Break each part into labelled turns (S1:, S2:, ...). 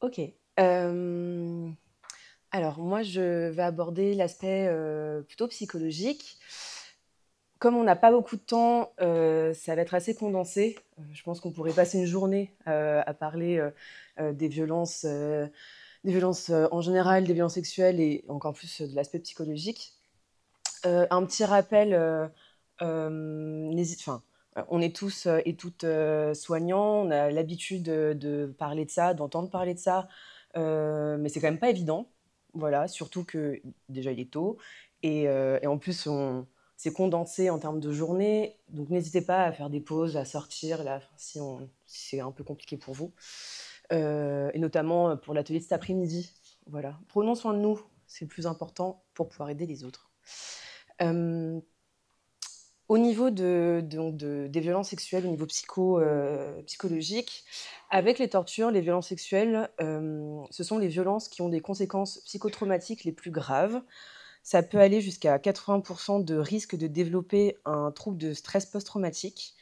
S1: Ok. Euh, alors, moi, je vais aborder l'aspect plutôt psychologique. Comme on n'a pas beaucoup de temps, ça va être assez condensé. Je pense qu'on pourrait passer une journée à parler des violences en général, des violences sexuelles et encore plus de l'aspect psychologique. Un petit rappel, enfin, on est tous et toutes soignants, on a l'habitude de parler de ça, d'entendre parler de ça, mais c'est quand même pas évident. Voilà, surtout que déjà il est tôt et en plus c'est condensé en termes de journée, donc n'hésitez pas à faire des pauses, à sortir là, si c'est un peu compliqué pour vous, et notamment pour l'atelier de cet après-midi. Voilà, prenons soin de nous, c'est le plus important pour pouvoir aider les autres. Euh, Au niveau des violences sexuelles, au niveau psychologique, avec les tortures, les violences sexuelles, ce sont les violences qui ont des conséquences psychotraumatiques les plus graves. Ça peut aller jusqu'à 80% de risque de développer un trouble de stress post-traumatique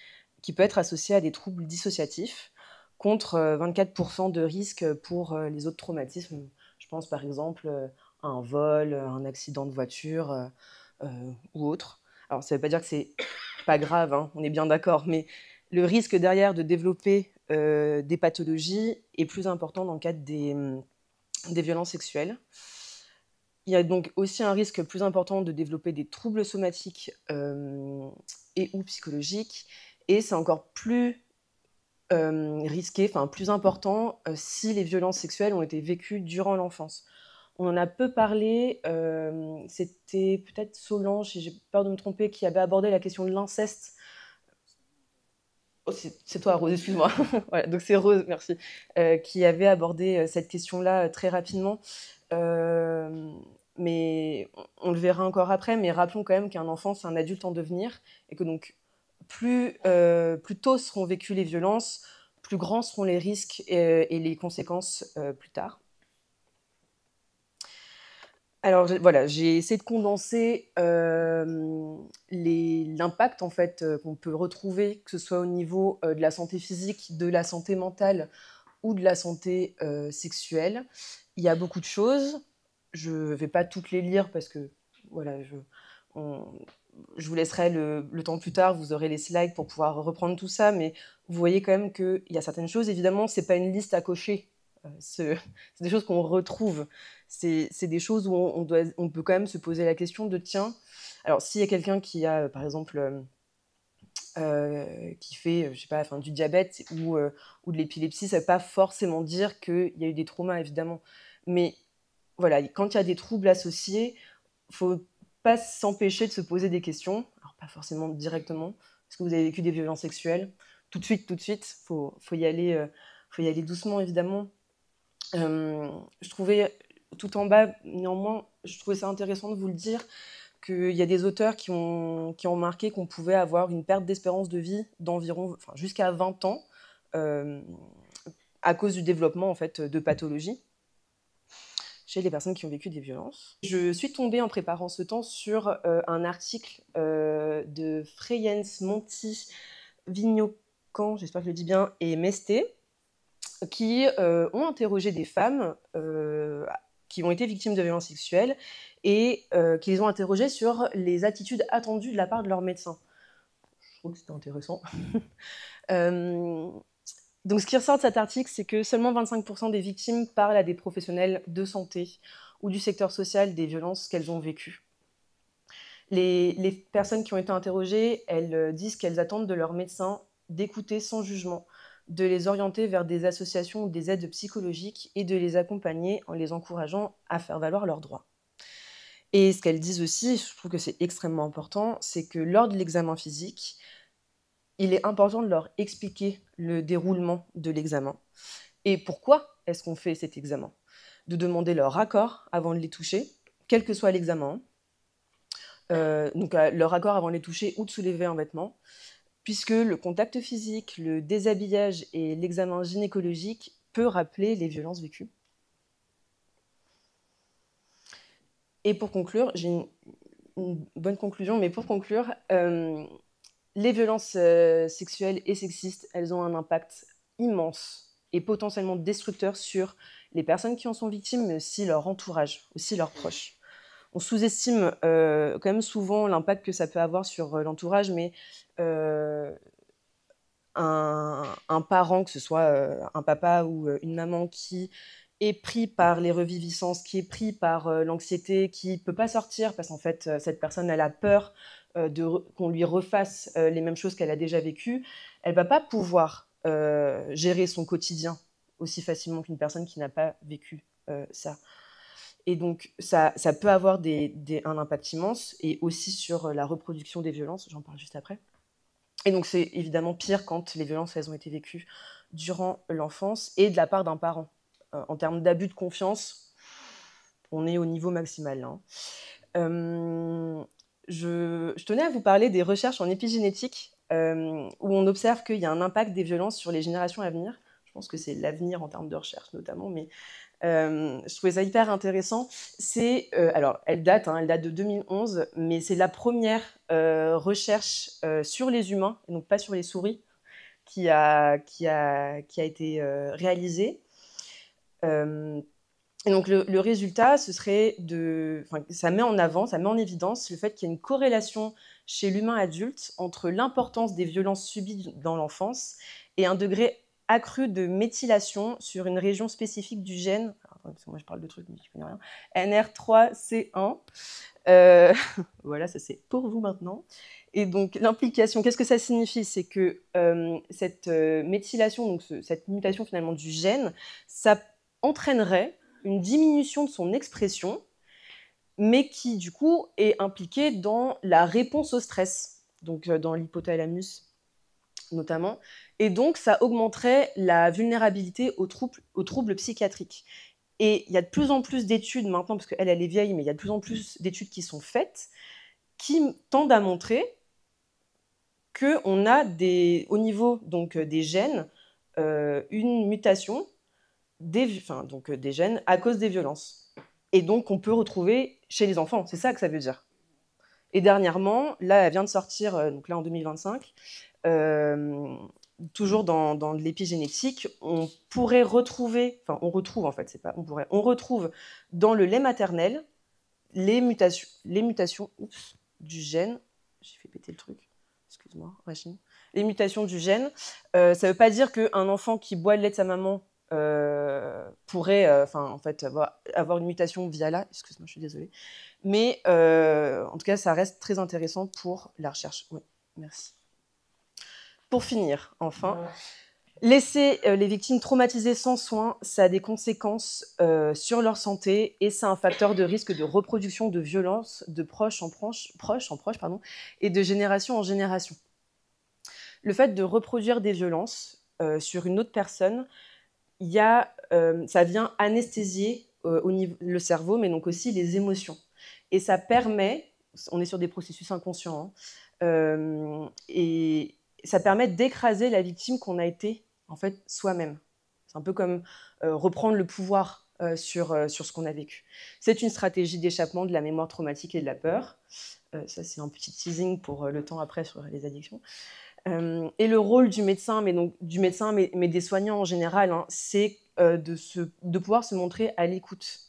S1: qui peut être associé à des troubles dissociatifs, contre 24% de risque pour les autres traumatismes. Je pense par exemple à un vol, un accident de voiture ou autre. Alors ça ne veut pas dire que c'est pas grave, hein, on est bien d'accord, mais le risque derrière de développer des pathologies est plus important dans le cadre des violences sexuelles. Il y a donc aussi un risque plus important de développer des troubles somatiques et ou psychologiques, et c'est encore plus risqué, enfin plus important, si les violences sexuelles ont été vécues durant l'enfance. On en a peu parlé, c'était peut-être Solange, si j'ai peur de me tromper, qui avait abordé la question de l'inceste. Oh, c'est toi, Rose, excuse-moi. Voilà, donc c'est Rose, merci, qui avait abordé cette question-là très rapidement. Euh, mais on le verra encore après, mais rappelons quand même qu'un enfant, c'est un adulte en devenir, et que donc plus tôt seront vécues les violences, plus grands seront les risques et les conséquences plus tard. Alors voilà, j'ai essayé de condenser l'impact en fait qu'on peut retrouver, que ce soit au niveau de la santé physique, de la santé mentale ou de la santé sexuelle. Il y a beaucoup de choses. Je ne vais pas toutes les lire parce que voilà, on- je vous laisserai le temps plus tard, vous aurez les slides pour pouvoir reprendre tout ça, mais vous voyez quand même qu'il y a certaines choses, évidemment, ce n'est pas une liste à cocher. C'est des choses qu'on retrouve. C'est des choses où on peut quand même se poser la question de, tiens, alors s'il y a quelqu'un qui a, par exemple, qui fait, je sais pas, enfin, du diabète ou de l'épilepsie, ça ne veut pas forcément dire qu'il y a eu des traumas, évidemment. Mais voilà, quand il y a des troubles associés, il ne faut pas s'empêcher de se poser des questions. Alors, pas forcément directement. Est-ce que vous avez vécu des violences sexuelles? Tout de suite. Faut y aller doucement, évidemment. Je trouvais, tout en bas, néanmoins, je trouvais ça intéressant de vous le dire, qu'il y a des auteurs qui ont remarqué qu'on pouvait avoir une perte d'espérance de vie d'environ, enfin, jusqu'à 20 ans, euh, à cause du développement en fait, de pathologies chez les personnes qui ont vécu des violences. Je suis tombée en préparant ce temps sur un article de Freyens, Monti, Vignocan, j'espère que je le dis bien, et Mesté, qui ont interrogé des femmes qui ont été victimes de violences sexuelles et qui les ont interrogées sur les attitudes attendues de la part de leur médecin. Je trouve que c'était intéressant. euh, donc, ce qui ressort de cet article, c'est que seulement 25% des victimes parlent à des professionnels de santé ou du secteur social des violences qu'elles ont vécues. Les personnes qui ont été interrogées, elles disent qu'elles attendent de leur médecin d'écouter sans jugement, de les orienter vers des associations ou des aides psychologiques et de les accompagner en les encourageant à faire valoir leurs droits. Et ce qu'elles disent aussi, je trouve que c'est extrêmement important, c'est que lors de l'examen physique, il est important de leur expliquer le déroulement de l'examen. Et pourquoi est-ce qu'on fait cet examen? De demander leur accord avant de les toucher, quel que soit l'examen. Donc leur accord avant de les toucher ou de soulever un vêtement, puisque le contact physique, le déshabillage et l'examen gynécologique peut rappeler les violences vécues. Et pour conclure, j'ai une bonne conclusion, mais pour conclure, les violences sexuelles et sexistes, elles ont un impact immense et potentiellement destructeur sur les personnes qui en sont victimes, mais aussi leur entourage, aussi leurs proches. On sous-estime quand même souvent l'impact que ça peut avoir sur l'entourage, mais un parent, que ce soit un papa ou une maman qui est pris par les reviviscences, qui est pris par l'anxiété, qui ne peut pas sortir parce qu'en fait, cette personne, elle a peur qu'on lui refasse les mêmes choses qu'elle a déjà vécues, elle ne va pas pouvoir gérer son quotidien aussi facilement qu'une personne qui n'a pas vécu ça. Et donc, ça peut avoir un impact immense, et aussi sur la reproduction des violences, j'en parle juste après. Et donc, c'est évidemment pire quand les violences, elles ont été vécues durant l'enfance et de la part d'un parent. En termes d'abus de confiance, on est au niveau maximal, là. Je tenais à vous parler des recherches en épigénétique, où on observe qu'il y a un impact des violences sur les générations à venir. Je pense que c'est l'avenir en termes de recherche, notamment, mais je trouvais ça hyper intéressant. Alors, elle date de 2011, mais c'est la première recherche sur les humains, et donc pas sur les souris, qui a été réalisée. Et donc le résultat, ce serait ça met en évidence le fait qu'il y a une corrélation chez l'humain adulte entre l'importance des violences subies dans l'enfance et un degré accru de méthylation sur une région spécifique du gène, parce que moi je parle de trucs mais je connais rien, NR3C1. Voilà, ça c'est pour vous maintenant. Et donc l'implication, qu'est-ce que ça signifie? C'est que cette méthylation, donc cette mutation finalement du gène, ça entraînerait une diminution de son expression, mais qui du coup est impliquée dans la réponse au stress, donc dans l'hypothalamus notamment, et donc ça augmenterait la vulnérabilité aux troubles psychiatriques. Et il y a de plus en plus d'études maintenant, parce qu'elle est vieille, mais il y a de plus en plus d'études qui sont faites, qui tendent à montrer qu'on a au niveau donc, des gènes, une mutation des gènes à cause des violences. Et donc, on peut retrouver chez les enfants. C'est ça que ça veut dire. Et dernièrement, là, elle vient de sortir, donc là en 2025, toujours dans de l'épigénétique, on pourrait retrouver, enfin on retrouve en fait, c'est pas on pourrait, on retrouve dans le lait maternel les mutations du gène. J'ai fait péter le truc, excuse-moi, Rachine. Les mutations du gène, ça ne veut pas dire qu'un enfant qui boit le lait de sa maman pourrait en fait, avoir une mutation via là, excuse-moi, je suis désolée. Mais en tout cas, ça reste très intéressant pour la recherche. Oui, merci. Pour finir, enfin, laisser les victimes traumatisées sans soins, ça a des conséquences sur leur santé, et c'est un facteur de risque de reproduction de violences de proches en proches, et de génération en génération. Le fait de reproduire des violences sur une autre personne, ça vient anesthésier le cerveau, mais donc aussi les émotions. Et ça permet, on est sur des processus inconscients, et ça permet d'écraser la victime qu'on a été en fait soi-même. C'est un peu comme reprendre le pouvoir sur ce qu'on a vécu. C'est une stratégie d'échappement de la mémoire traumatique et de la peur. Ça, c'est un petit teasing pour le temps après sur les addictions. Et le rôle du médecin, mais des soignants en général, c'est de pouvoir se montrer à l'écoute.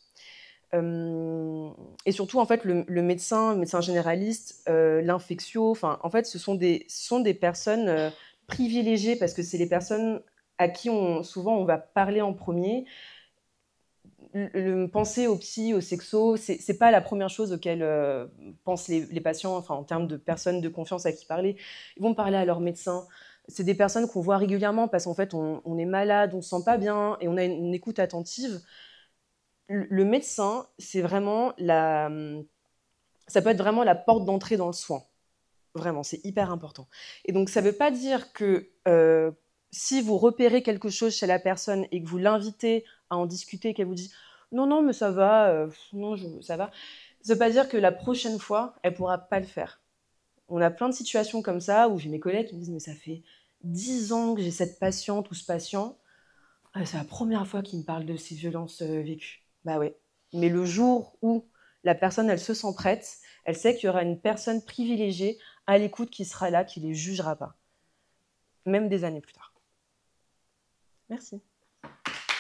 S1: Et surtout, en fait, le médecin généraliste, l'infectio, en fait, ce sont des personnes privilégiées, parce que c'est les personnes à qui souvent on va parler en premier. Penser aux psy, aux sexos, c'est pas la première chose auquel pensent les patients, en termes de personnes de confiance à qui parler. Ils vont parler à leur médecin. C'est des personnes qu'on voit régulièrement parce qu'en fait, on est malade, on se sent pas bien, et on a une écoute attentive. Le médecin, c'est vraiment ça peut être vraiment la porte d'entrée dans le soin. Vraiment, c'est hyper important. Et donc, ça veut pas dire que si vous repérez quelque chose chez la personne et que vous l'invitez à en discuter, qu'elle vous dit « Non, non, mais ça va, ça va », ça veut pas dire que la prochaine fois, elle pourra pas le faire. On a plein de situations comme ça où j'ai mes collègues qui me disent « Mais ça fait 10 ans que j'ai cette patiente ou ce patient, c'est la première fois qu'il me parle de ces violences vécues. » Bah ouais. Mais le jour où la personne, elle se sent prête, elle sait qu'il y aura une personne privilégiée à l'écoute qui sera là, qui ne les jugera pas, même des années plus tard. Merci.